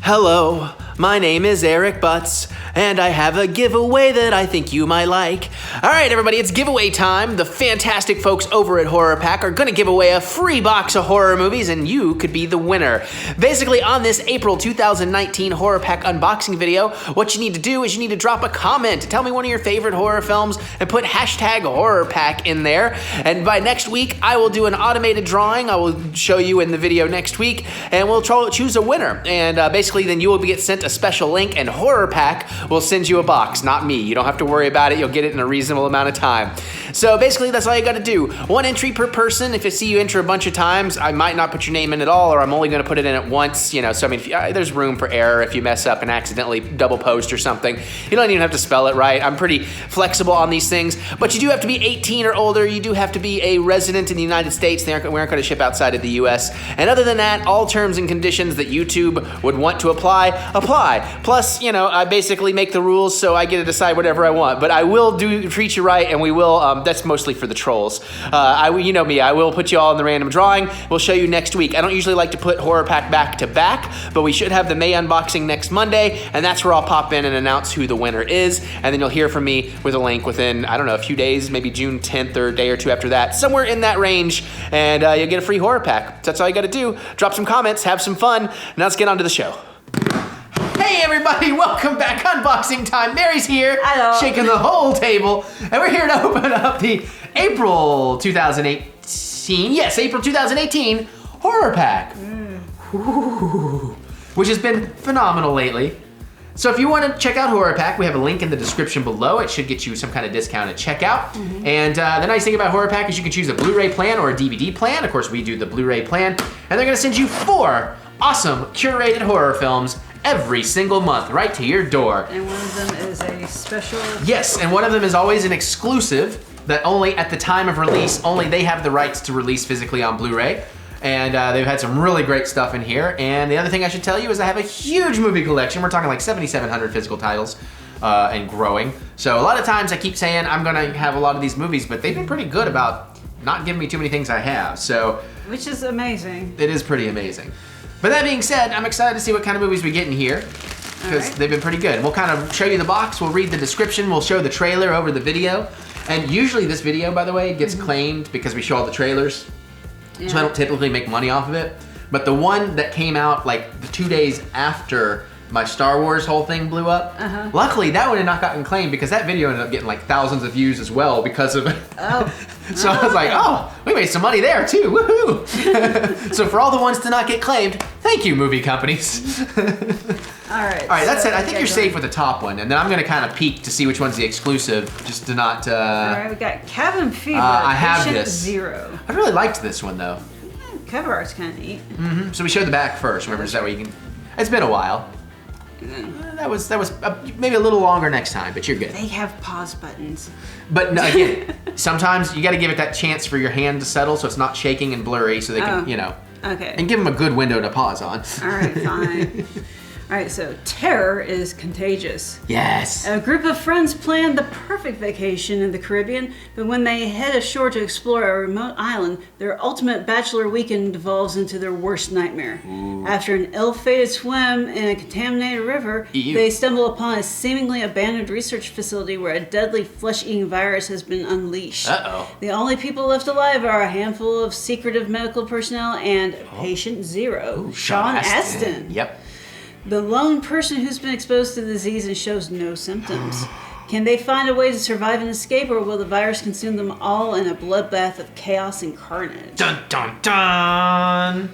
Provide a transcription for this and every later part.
Hello, my name is Eric Butts, and I have a giveaway that I think you might like. All right, everybody, it's giveaway time. The fantastic folks over at Horror Pack are gonna give away a free box of horror movies, and you could be the winner. Basically, on this April 2019 Horror Pack unboxing video, what you need to do is you need to drop a comment. Tell me one of your favorite horror films and put hashtag Horror Pack in there. And by next week, I will do an automated drawing. I will show you in the video next week, and we'll choose a winner. And basically, then you will get sent a special link, and Horror Pack will send you a box, not me. You don't have to worry about it. You'll get it in a reasonable amount of time. So basically, that's all you got to do. One entry per person. If I see you enter a bunch of times, I might not put your name in at all, or I'm only going to put it in at once. You know, so I mean, there's room for error if you mess up and accidentally double post or something. You don't even have to spell it right. I'm pretty flexible on these things, but you do have to be 18 or older. You do have to be a resident in the United States. We aren't going to ship outside of the U.S. And other than that, all terms and conditions that YouTube would want to apply. Plus, you know, I basically make the rules, so I get to decide whatever I want. But I will treat you right, and we will. That's mostly for the trolls. You know me. I will put you all in the random drawing. We'll show you next week. I don't usually like to put Horror Pack back to back, but we should have the May unboxing next Monday, and that's where I'll pop in and announce who the winner is, and then you'll hear from me with a link within, I don't know, a few days, maybe June 10th or a day or two after that, somewhere in that range, and you'll get a free Horror Pack. So that's all you got to do. Drop some comments, have some fun. Now let's get on to the show. Hey everybody, welcome back. Unboxing time. Mary's here, hello, shaking the whole table, and we're here to open up the April 2018, yes, April 2018 Horror Pack, which has been phenomenal lately. So if you want to check out Horror Pack, we have a link in the description below. It should get you some kind of discount at checkout. And the nice thing about Horror Pack is you can choose a Blu Ray plan or a DVD plan. Of course, we do the Blu Ray plan, and they're gonna send you 4 awesome curated horror films every single month, right to your door. And one of them is a special... Yes, and one of them is always an exclusive that only at the time of release, only they have the rights to release physically on Blu Ray. And they've had some really great stuff in here. And the other thing I should tell you is I have a huge movie collection. We're talking like 7,700 physical titles and growing. So a lot of times I keep saying I'm gonna have a lot of these movies, but they've been pretty good about not giving me too many things I have, so. Which is amazing. It is pretty amazing. But that being said, I'm excited to see what kind of movies we get in here, because they've been pretty good. We'll kind of show you the box, we'll read the description, we'll show the trailer over the video. And usually this video, by the way, gets claimed because we show all the trailers. Yeah. So I don't typically make money off of it. But the one that came out like the 2 days after my Star Wars whole thing blew up, luckily that one had not gotten claimed because that video ended up getting like thousands of views as well because of it. Oh. So I was like, oh, we made some money there too, woohoo! So for all the ones to not get claimed, thank you, movie companies. All right, that's it. I think you're safe with the top one, and then I'm gonna kind of peek to see which one's the exclusive, just to not. All right, we got Cabin Fever. I have Patient this. Zero. I really liked this one though. Cover art's kind of neat. So we showed the back first. Remember, so that way you can. It's been a while. That was maybe a little longer next time, but you're good. They have pause buttons. But no, again, sometimes you got to give it that chance for your hand to settle, so it's not shaking and blurry, so they can, you know. Okay. And give them a good window to pause on. All right, fine. All right, so terror is contagious. Yes. A group of friends plan the perfect vacation in the Caribbean, but when they head ashore to explore a remote island, their ultimate bachelor weekend devolves into their worst nightmare. Ooh. After an ill-fated swim in a contaminated river, they stumble upon a seemingly abandoned research facility where a deadly flesh-eating virus has been unleashed. Uh-oh. The only people left alive are a handful of secretive medical personnel and Patient Zero, Ooh, Sean Astin. Yep. The lone person who's been exposed to the disease and shows no symptoms. Can they find a way to survive and escape, or will the virus consume them all in a bloodbath of chaos and carnage? Dun dun dun!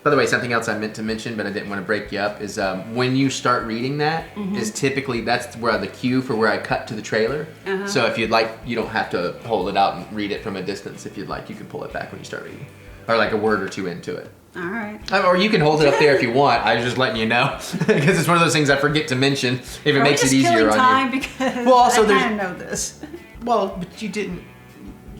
By the way, something else I meant to mention, but I didn't want to break you up, is when you start reading that, is typically, that's where the cue for where I cut to the trailer. So if you'd like, you don't have to hold it out and read it from a distance. If you'd like, you can pull it back when you start reading. Or like a word or two into it. All right. Or you can hold it up there if you want. I was just letting you know because it's one of those things I forget to mention if it makes it easier on time you. Because well, also I kind of know this. Well, but you didn't.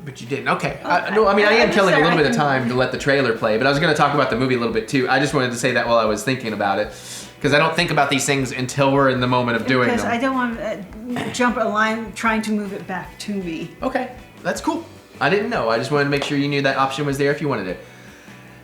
Okay. I am killing a little bit of time to let the trailer play, but I was going to talk about the movie a little bit too. I just wanted to say that while I was thinking about it, because I don't think about these things until we're in the moment of doing them. Because I don't want to jump a line trying to move it back to me. Okay, that's cool. I didn't know. I just wanted to make sure you knew that option was there if you wanted it.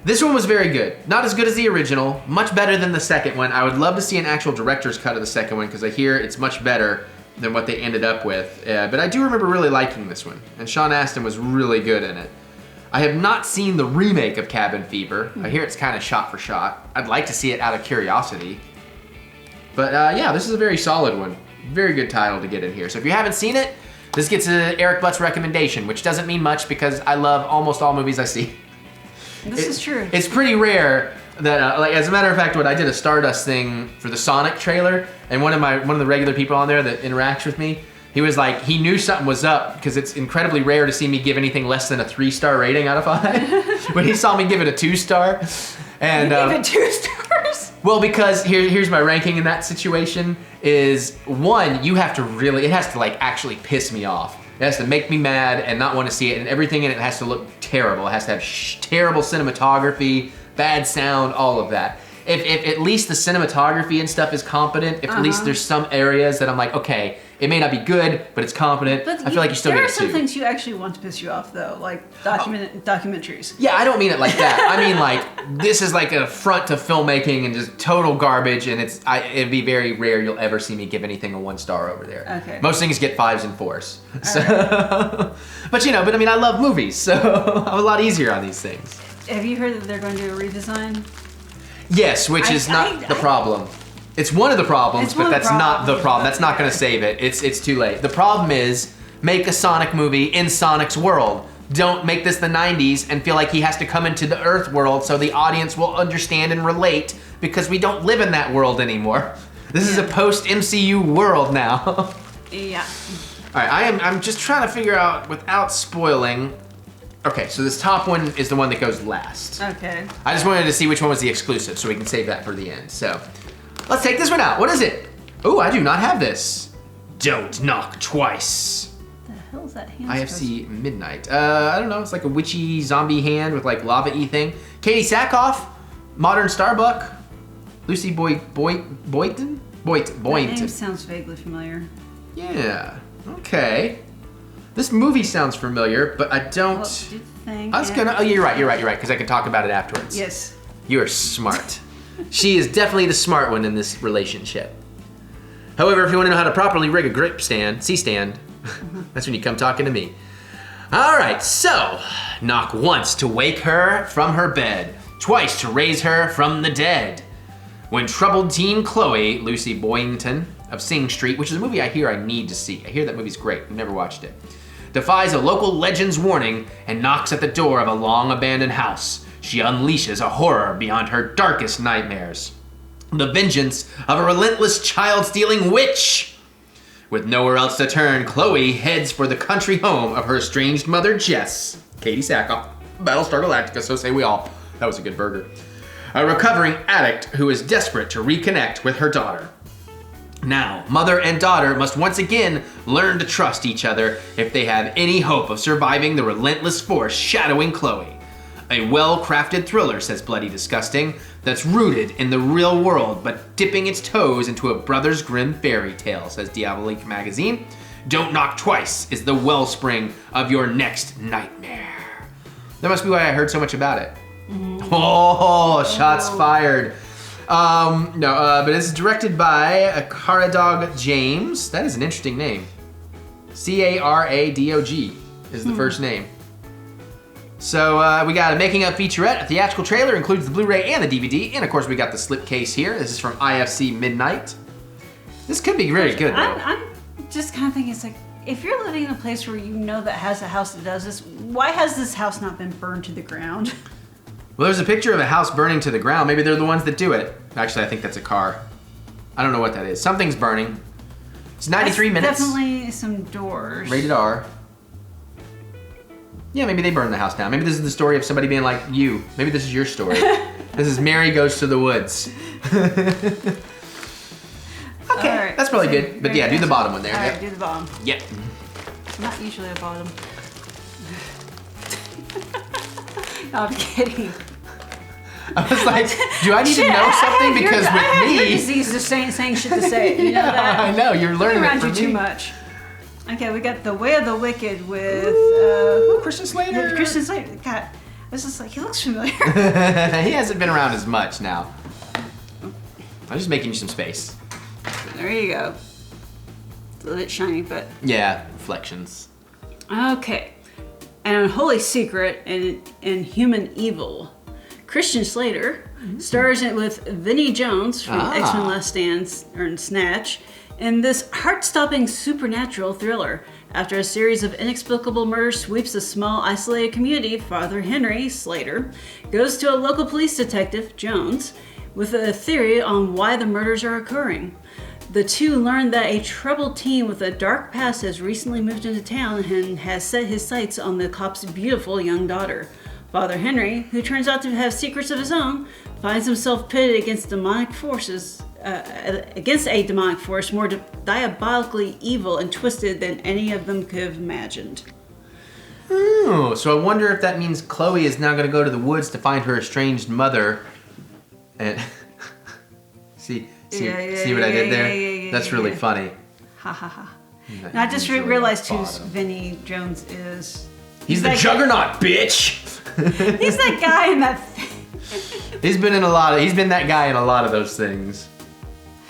This one was very good. Not as good as the original, much better than the second one. I would love to see an actual director's cut of the second one because I hear it's much better than what they ended up with. But I do remember really liking this one, and Sean Astin was really good in it. I have not seen the remake of Cabin Fever. I hear it's kind of shot for shot. I'd like to see it out of curiosity. But yeah, this is a very solid one. Very good title to get in here. So if you haven't seen it, this gets an Eric Butts recommendation, which doesn't mean much because I love almost all movies I see. This is true. It's pretty rare that, like, as a matter of fact, when I did a Stardust thing for the Sonic trailer, and one of the regular people on there that interacts with me, he was like, he knew something was up because it's incredibly rare to see me give anything less than a 3-star rating out of 5. But he saw me give it a 2-star, and you gave it 2 stars. Well, because here's my ranking in that situation is 1, you have to really, it has to like actually piss me off. It has to make me mad and not want to see it, and everything in it has to look terrible. It has to have terrible cinematography, bad sound, all of that. If at least the cinematography and stuff is competent, if at least there's some areas that I'm like, okay, it may not be good, but it's competent, But I feel like you still get a 2. There are some things you actually want to piss you off, though, like documentaries. Yeah, I don't mean it like that. I mean like, this is like an affront to filmmaking and just total garbage, and it'd be very rare you'll ever see me give anything a 1-star over there. Okay. Most things get 5s and 4s. So, but you know, but I mean, I love movies, so I'm a lot easier on these things. Have you heard that they're going to do a redesign? Yes, which is not the problem. It's one of the problems, but that's not the problem. That's not going to save it. It's too late. The problem is, make a Sonic movie in Sonic's world. Don't make this the 90s and feel like he has to come into the Earth world so the audience will understand and relate, because we don't live in that world anymore. This is a post-MCU world now. Yeah. All right, I'm just trying to figure out, without spoiling. Okay, so this top one is the one that goes last. Okay. I just wanted to see which one was the exclusive so we can save that for the end. So, let's take this one out. What is it? Oh, I do not have this. Don't knock twice. What the hell is that hand? IFC Midnight. I don't know, it's like a witchy zombie hand with like lava-y thing. Katie Sackhoff, Modern Starbuck, Lucy Boynton? That name sounds vaguely familiar. Yeah, okay. This movie sounds familiar, but I don't. Well, do the thing. I was gonna. Oh, you're right, because I can talk about it afterwards. Yes. You are smart. She is definitely the smart one in this relationship. However, if you want to know how to properly rig a grip stand, C-stand, that's when you come talking to me. All right, so knock once to wake her from her bed, twice to raise her from the dead. When troubled teen Chloe, Lucy Boynton of Sing Street, which is a movie I hear I need to see. I hear that movie's great. I've never watched it. Defies a local legend's warning and knocks at the door of a long abandoned house. She unleashes a horror beyond her darkest nightmares. The vengeance of a relentless child-stealing witch. With nowhere else to turn, Chloe heads for the country home of her estranged mother, Jess. Katie Sackhoff, Battlestar Galactica, so say we all. That was a good burger. A recovering addict who is desperate to reconnect with her daughter. Now, mother and daughter must once again learn to trust each other if they have any hope of surviving the relentless force shadowing Chloe. A well-crafted thriller, says Bloody Disgusting, that's rooted in the real world but dipping its toes into a Brothers Grimm fairy tale, says Diabolique magazine. Don't knock twice is the wellspring of your next nightmare. That must be why I heard so much about it. Oh, shots fired. But it's directed by Caradog James. That is an interesting name. Caradog is the first name. So we got a making of featurette. A theatrical trailer includes the Blu Ray and the DVD. And of course we got the slipcase here. This is from IFC Midnight. This could be very good though. I'm just kind of thinking, it's like, if you're living in a place where you know that has a house that does this, why has this house not been burned to the ground? Well, there's a picture of a house burning to the ground. Maybe they're the ones that do it. Actually, I think that's a car. I don't know what that is. Something's burning. It's 93 minutes. Definitely some doors. Rated R. Yeah, maybe they burned the house down. Maybe this is the story of somebody being like you. Maybe this is your story. This is Mary Goes to the Woods. Okay, right, that's probably good. But yeah, do the bottom one there. All right, Yep. do the bottom. Yep. Not usually a bottom. No, I'm kidding. I was like, do I need to know something? Because I have with your me... disease of saying shit to say. You know that? I know, you're learning it around from you me. too much. Okay, we got The Way of the Wicked with Christian Slater. Christian Slater. God, was just like, he looks familiar. He hasn't been around as much now. I'm just making you some space. There you go. It's a little bit shiny, but... Yeah, reflections. Okay. An unholy secret in Human Evil. Christian Slater stars it with Vinnie Jones from X-Men Last Stand, or Snatch, in this heart-stopping supernatural thriller. After a series of inexplicable murders sweeps a small, isolated community, Father Henry Slater goes to a local police detective, Jones, with a theory on why the murders are occurring. The two learn that a troubled teen with a dark past has recently moved into town and has set his sights on the cop's beautiful young daughter. Father Henry, who turns out to have secrets of his own, finds himself pitted against demonic forces, against a demonic force more diabolically evil and twisted than any of them could have imagined. Oh, so I wonder if that means Chloe is now going to go to the woods to find her estranged mother. And see what I did there? That's really funny. Ha ha ha. Now I just realized who Vinnie Jones is. He's the Juggernaut, bitch! He's that guy in that He's been that guy in a lot of those things.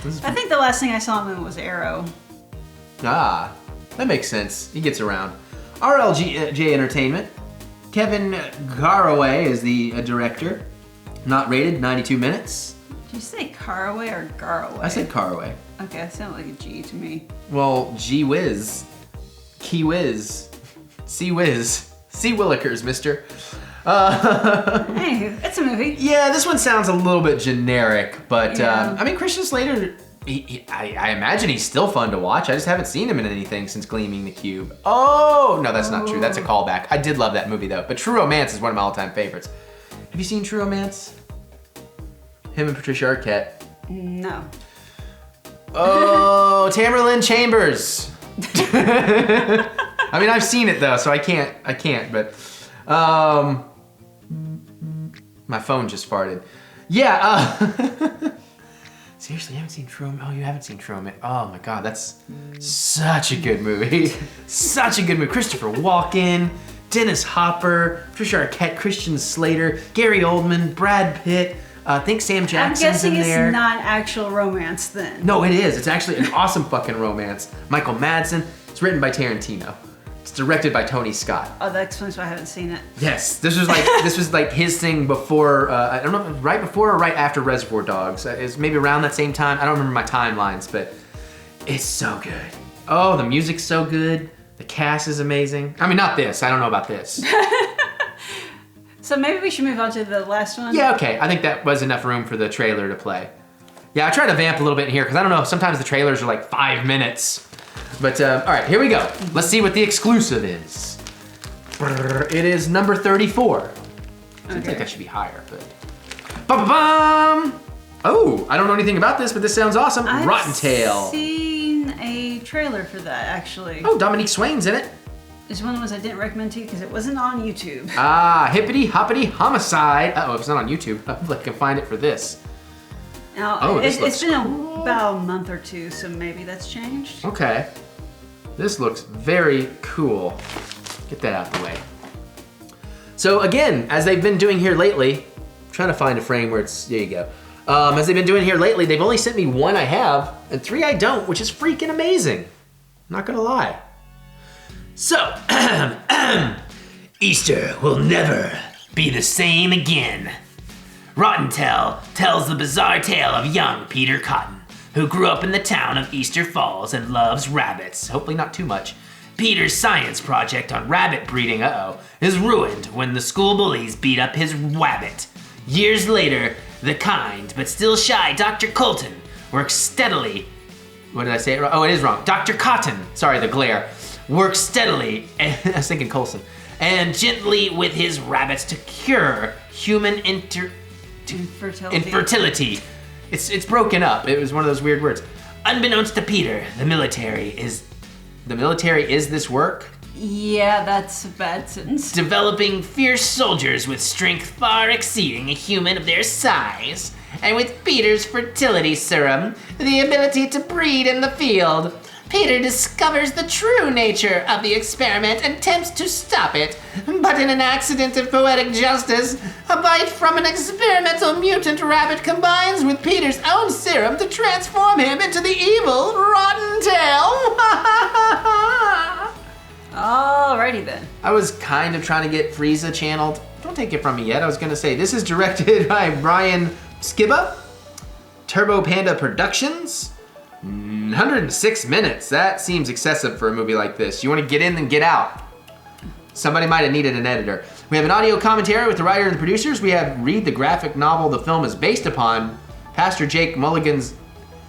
I think the last thing I saw him in was Arrow. Ah, that makes sense. He gets around. RLJ Entertainment. Kevin Garraway is the director. Not rated, 92 minutes. Did you say Caraway or Garraway? I said Caraway. Okay, that sounded like a G to me. Well, gee whiz. Key whiz. See whiz. See Willikers, mister. Anywho, it's a movie. Yeah, this one sounds a little bit generic, but Yeah. I mean, Christian Slater, I imagine he's still fun to watch. I just haven't seen him in anything since Gleaming the Cube. Oh, no, that's not true. That's a callback. I did love that movie, though. But True Romance is one of my all-time favorites. Have you seen True Romance? Him and Patricia Arquette. No. Oh, Tamerlane Chambers. I mean, I've seen it, though, so I can't, but... my phone just farted. Yeah, seriously, you haven't seen True Romance? Oh, you haven't seen True Romance? Oh my God, that's such a good movie. Such a good movie. Christopher Walken, Dennis Hopper, Patricia Arquette, Christian Slater, Gary Oldman, Brad Pitt. I think Sam Jackson's in there. I'm guessing it's not actual romance then. No, it is. It's actually an awesome fucking romance. Michael Madsen. It's written by Tarantino. It's directed by Tony Scott. Oh, that explains why I haven't seen it. Yes, this was like his thing before. I don't know, right before or right after Reservoir Dogs. It's maybe around that same time. I don't remember my timelines, but it's so good. Oh, the music's so good. The cast is amazing. I mean, not this. I don't know about this. So maybe we should move on to the last one? Yeah, okay. I think that was enough room for the trailer to play. Yeah, I try to vamp a little bit in here because I don't know, sometimes the trailers are like 5 minutes. But, all right, here we go. Let's see what the exclusive is. It is number 34. I think that should be higher, but... Ba-ba-bum! Oh, I don't know anything about this, but this sounds awesome. Rotten Tail. I've seen a trailer for that, actually. Oh, Dominique Swain's in it. It's one of the ones I didn't recommend to you because it wasn't on YouTube. Ah, Hippity Hoppity Homicide. Uh-oh, if it's not on YouTube, I can find it for this. Now, it's been about a month or two, so maybe that's changed. Okay. This looks very cool. Get that out of the way. So again, as they've been doing here lately, I'm trying to find a frame where it's, there you go. As they've been doing here lately, they've only sent me 1 I have, and 3 I don't, which is freaking amazing. Not gonna lie. So, Easter will never be the same again. Rotten Tail tells the bizarre tale of young Peter Cotton, who grew up in the town of Easter Falls and loves rabbits. Hopefully not too much. Peter's science project on rabbit breeding, is ruined when the school bullies beat up his wabbit. Years later, the kind but still shy Dr. Colton works steadily. What did I say? Oh, it is wrong. Dr. Cotton, sorry, the glare, works steadily, I was thinking Colson, and gently with his rabbits to cure human infertility. It's broken up. It was one of those weird words. Unbeknownst to Peter, the military is this work? Yeah, that's a bad sentence. Developing fierce soldiers with strength far exceeding a human of their size, and with Peter's fertility serum, the ability to breed in the field. Peter discovers the true nature of the experiment and attempts to stop it. But in an accident of poetic justice, a bite from an experimental mutant rabbit combines with Peter's own serum to transform him into the evil Rotten Tail. Alrighty then. I was kind of trying to get Frieza channeled. Don't take it from me yet. I was going to say, this is directed by Brian Skiba, Turbo Panda Productions. 106 minutes. That seems excessive for a movie like this. You want to get in, then get out. Somebody might have needed an editor. We have an audio commentary with the writer and the producers. We have read the graphic novel the film is based upon, Pastor Jake Mulligan's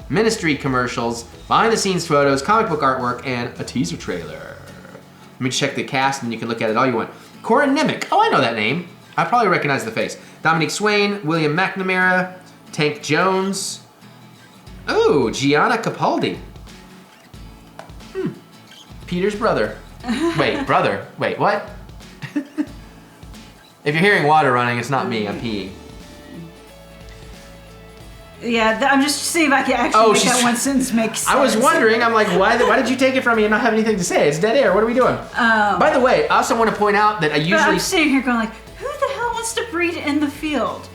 ministry commercials, behind the scenes photos, comic book artwork, and a teaser trailer. Let me check the cast and you can look at it all you want. Corin Nemec. Oh, I know that name. I probably recognize the face. Dominique Swain, William McNamara, Tank Jones. Oh, Gianna Capaldi. Peter's brother. Wait, brother. Wait, what? If you're hearing water running, it's not me. I'm peeing. Yeah, I'm just seeing if I can actually make that one sentence make sense. I was wondering, I'm like, why did you take it from me and not have anything to say? It's dead air. What are we doing? By the way, I also want to point out that I usually... I'm sitting here going like, who the hell wants to breed in the field?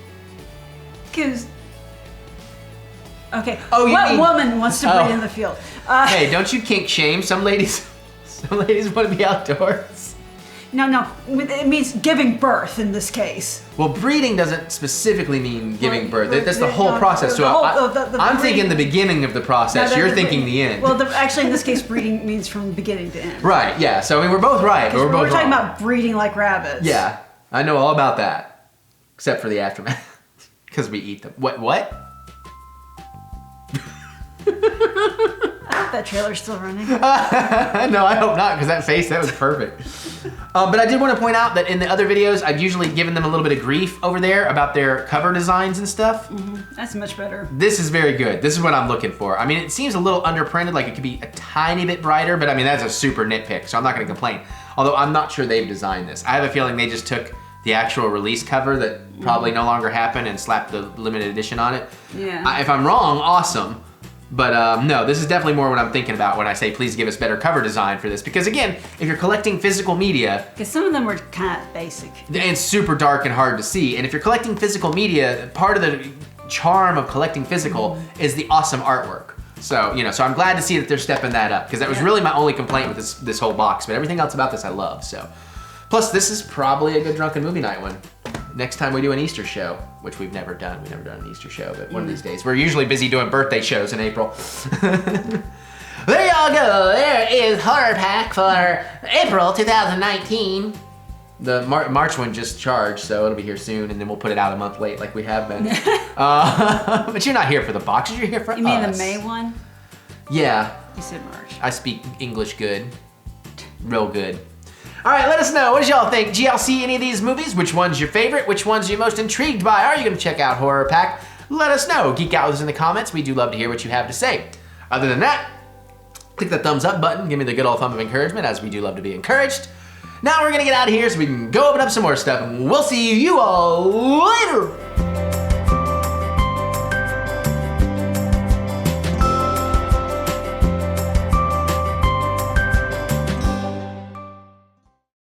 Because... Okay, what woman wants to breed in the field? Hey, don't you kink shame? Some ladies want to be outdoors. No, it means giving birth in this case. Well, breeding doesn't specifically mean giving birth. That's the whole process. I'm thinking the beginning of the process. You're thinking the end. Well, actually, in this case, breeding means from beginning to end. Right, yeah. So, I mean, we're both right, but we're both talking wrong. about breeding like rabbits. Yeah, I know all about that. Except for the aftermath. Because we eat them. What? I hope that trailer's still running. No, I hope not, because that face, that was perfect. But I did want to point out that in the other videos, I've usually given them a little bit of grief over there about their cover designs and stuff. Mm-hmm. That's much better. This is very good. This is what I'm looking for. I mean, it seems a little underprinted, like it could be a tiny bit brighter, but I mean, that's a super nitpick, so I'm not going to complain. Although I'm not sure they've designed this. I have a feeling they just took the actual release cover that probably no longer happened and slapped the limited edition on it. Yeah. If I'm wrong, awesome. But no, this is definitely more what I'm thinking about when I say please give us better cover design for this. Because again, if you're collecting physical media... Because some of them were kind of basic. And super dark and hard to see. And if you're collecting physical media, part of the charm of collecting physical is the awesome artwork. So, so I'm glad to see that they're stepping that up. Because that was really my only complaint with this whole box. But everything else about this I love, so. Plus, this is probably a good drunken movie night one. Next time we do an Easter show, which we've never done. We've never done an Easter show, but one of these days. We're usually busy doing birthday shows in April. There y'all go. There is Horror Pack for April 2019. The March one just charged, so it'll be here soon, and then we'll put it out a month late like we have been. But you're not here for the boxes, you're here for us. You mean the May one? Yeah. You said March. I speak English good. Real good. All right, let us know. What did y'all think? Did y'all see any of these movies? Which one's your favorite? Which one's you most intrigued by? Are you going to check out Horror Pack? Let us know. Geek out with us in the comments. We do love to hear what you have to say. Other than that, click the thumbs up button. Give me the good old thumb of encouragement, as we do love to be encouraged. Now we're going to get out of here so we can go open up some more stuff, and we'll see you all later.